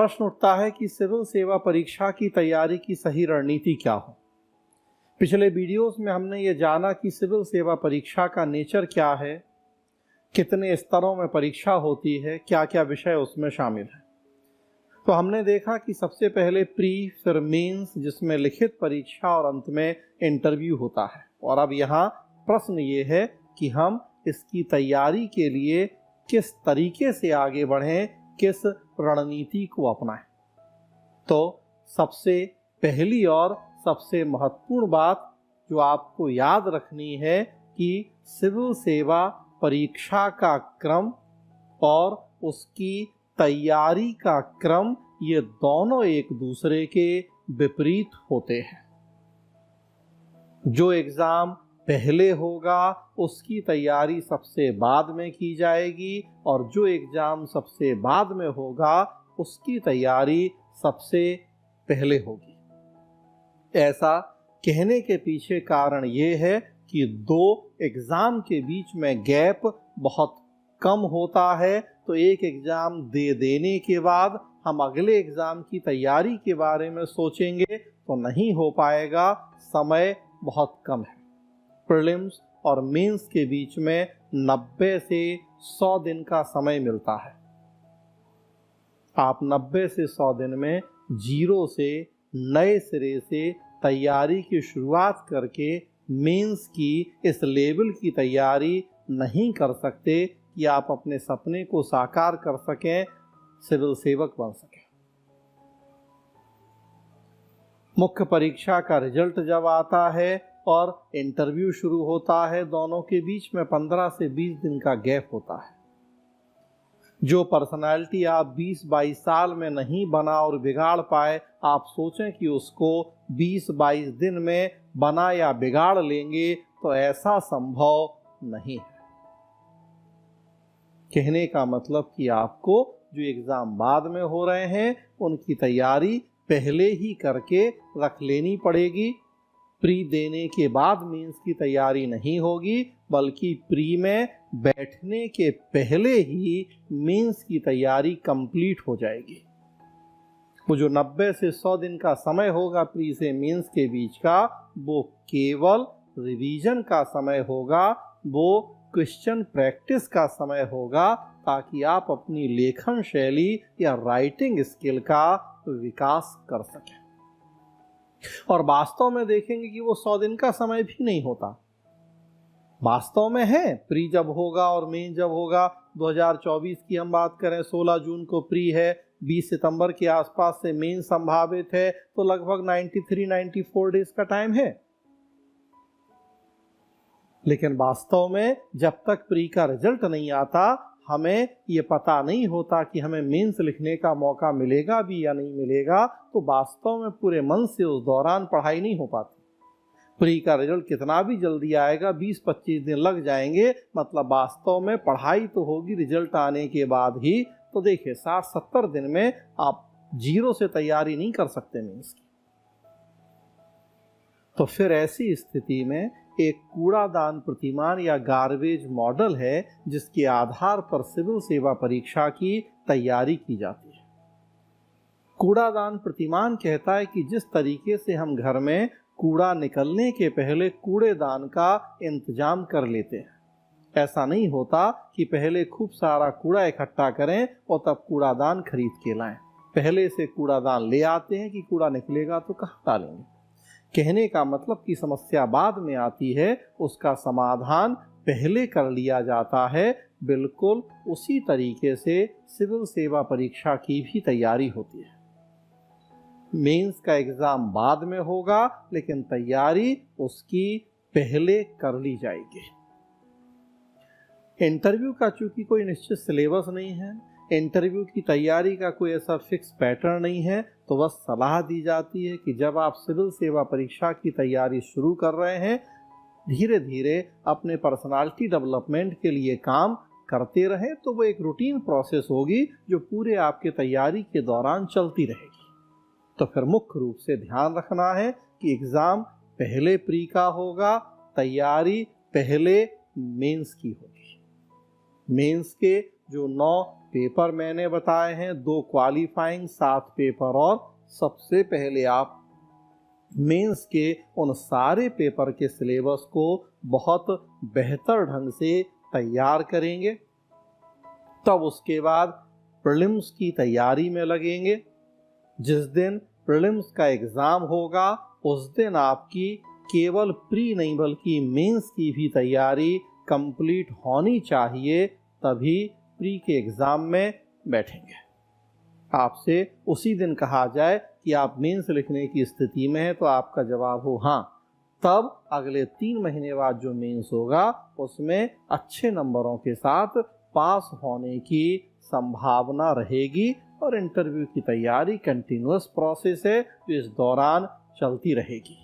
प्रश्न उठता है कि सिविल सेवा परीक्षा की तैयारी की सही रणनीति क्या हो। पिछले वीडियोस में हमने ये जाना कि सिविल सेवा परीक्षा का नेचर क्या है, कितने स्तरों में परीक्षा होती है, क्या क्या विषय उसमें शामिल है। तो हमने देखा कि सबसे पहले प्री, फिर मेंस, जिसमें लिखित परीक्षा और अंत में इंटरव्यू होता है। और अब यहाँ प्रश्न ये है कि हम इसकी तैयारी के लिए किस तरीके से आगे बढ़ें, किस रणनीति को अपनाएं। तो सबसे पहली और सबसे महत्वपूर्ण बात जो आपको याद रखनी है कि सिविल सेवा परीक्षा का क्रम और उसकी तैयारी का क्रम, ये दोनों एक दूसरे के विपरीत होते हैं। जो एग्जाम पहले होगा उसकी तैयारी सबसे बाद में की जाएगी, और जो एग्जाम सबसे बाद में होगा उसकी तैयारी सबसे पहले होगी। ऐसा कहने के पीछे कारण ये है कि दो एग्जाम के बीच में गैप बहुत कम होता है, तो एक एग्जाम दे देने के बाद हम अगले एग्जाम की तैयारी के बारे में सोचेंगे तो नहीं हो पाएगा, समय बहुत कम है। प्रीलिम्स और मेंस के बीच में 90 से 100 दिन का समय मिलता है। आप 90 से 100 दिन में जीरो से नए सिरे से तैयारी की शुरुआत करके मेंस की इस लेवल की तैयारी नहीं कर सकते कि आप अपने सपने को साकार कर सकें, सिविल सेवक बन सकें। मुख्य परीक्षा का रिजल्ट जब आता है और इंटरव्यू शुरू होता है, दोनों के बीच में 15 से 20 दिन का गैप होता है। जो पर्सनालिटी आप 20-22 साल में नहीं बना और बिगाड़ पाए, आप सोचें कि उसको 20-22 दिन में बना या बिगाड़ लेंगे, तो ऐसा संभव नहीं है। कहने का मतलब कि आपको जो एग्जाम बाद में हो रहे हैं उनकी तैयारी पहले ही करके रख लेनी पड़ेगी। प्री देने के बाद मेंस की तैयारी नहीं होगी, बल्कि प्री में बैठने के पहले ही मेंस की तैयारी कंप्लीट हो जाएगी। वो जो 90 से 100 दिन का समय होगा प्री से मेंस के बीच का, वो केवल रिवीजन का समय होगा, वो क्वेश्चन प्रैक्टिस का समय होगा, ताकि आप अपनी लेखन शैली या राइटिंग स्किल का विकास कर सकें। और वास्तव में देखेंगे कि वो 100 दिन का समय भी नहीं होता। वास्तव में है, प्री जब होगा और मेन जब होगा, 2024 की हम बात करें, 16 जून को प्री है, 20 सितंबर के आसपास से मेन संभावित है, तो लगभग 93-94 डेज का टाइम है। लेकिन वास्तव में जब तक प्री का रिजल्ट नहीं आता, हमें ये पता नहीं होता कि हमें मेंस लिखने का मौका मिलेगा भी या नहीं मिलेगा, तो वास्तव में पूरे मन से उस दौरान पढ़ाई नहीं हो पाती। प्री का रिजल्ट कितना भी जल्दी आएगा, 20-25 दिन लग जाएंगे, मतलब वास्तव में पढ़ाई तो होगी रिजल्ट आने के बाद ही। तो देखिए 60-70 दिन में आप जीरो से तैयारी नहीं कर सकते मेंस की। तो फिर ऐसी स्थिति में एक कूड़ादान प्रतिमान या गार्बेज मॉडल है जिसके आधार पर सिविल सेवा परीक्षा की तैयारी की जाती है। कूड़ादान प्रतिमान कहता है कि जिस तरीके से हम घर में कूड़ा निकलने के पहले कूड़ेदान का इंतजाम कर लेते हैं, ऐसा नहीं होता कि पहले खूब सारा कूड़ा इकट्ठा करें और तब कूड़ादान खरीद के लाएं। पहले से कूड़ादान ले आते हैं कि कूड़ा निकलेगा तो कहाँ डालेंगे। कहने का मतलब कि समस्या बाद में आती है, उसका समाधान पहले कर लिया जाता है। बिल्कुल उसी तरीके से सिविल सेवा परीक्षा की भी तैयारी होती है। मेंस का एग्जाम बाद में होगा, लेकिन तैयारी उसकी पहले कर ली जाएगी। इंटरव्यू का चूंकि कोई निश्चित सिलेबस नहीं है, इंटरव्यू की तैयारी का कोई ऐसा फिक्स पैटर्न नहीं है, तो बस सलाह दी जाती है कि जब आप सिविल सेवा परीक्षा की तैयारी शुरू कर रहे हैं, धीरे धीरे अपने पर्सनालिटी डेवलपमेंट के लिए काम करते रहें। तो वो एक रूटीन प्रोसेस होगी जो पूरे आपके तैयारी के दौरान चलती रहेगी। तो फिर मुख्य रूप से ध्यान रखना है कि एग्ज़ाम पहले प्री का होगा, तैयारी पहले मेंस की होगी। मेंस के जो 9 पेपर मैंने बताए हैं, 2 क्वालिफाइंग, 7 पेपर, और सबसे पहले आप मेंस के उन सारे पेपर के सिलेबस को बहुत बेहतर ढंग से तैयार करेंगे। तब उसके बाद प्रीलिम्स की तैयारी में लगेंगे। जिस दिन प्रीलिम्स का एग्ज़ाम होगा उस दिन आपकी केवल प्री नहीं बल्कि मेंस की भी तैयारी कंप्लीट होनी चाहिए, तभी प्री के एग्ज़ाम में बैठेंगे। आपसे उसी दिन कहा जाए कि आप मेंस लिखने की स्थिति में हैं तो आपका जवाब हो हाँ, तब अगले 3 महीने बाद जो मेंस होगा उसमें अच्छे नंबरों के साथ पास होने की संभावना रहेगी। और इंटरव्यू की तैयारी कंटिन्यूअस प्रोसेस है जो इस दौरान चलती रहेगी।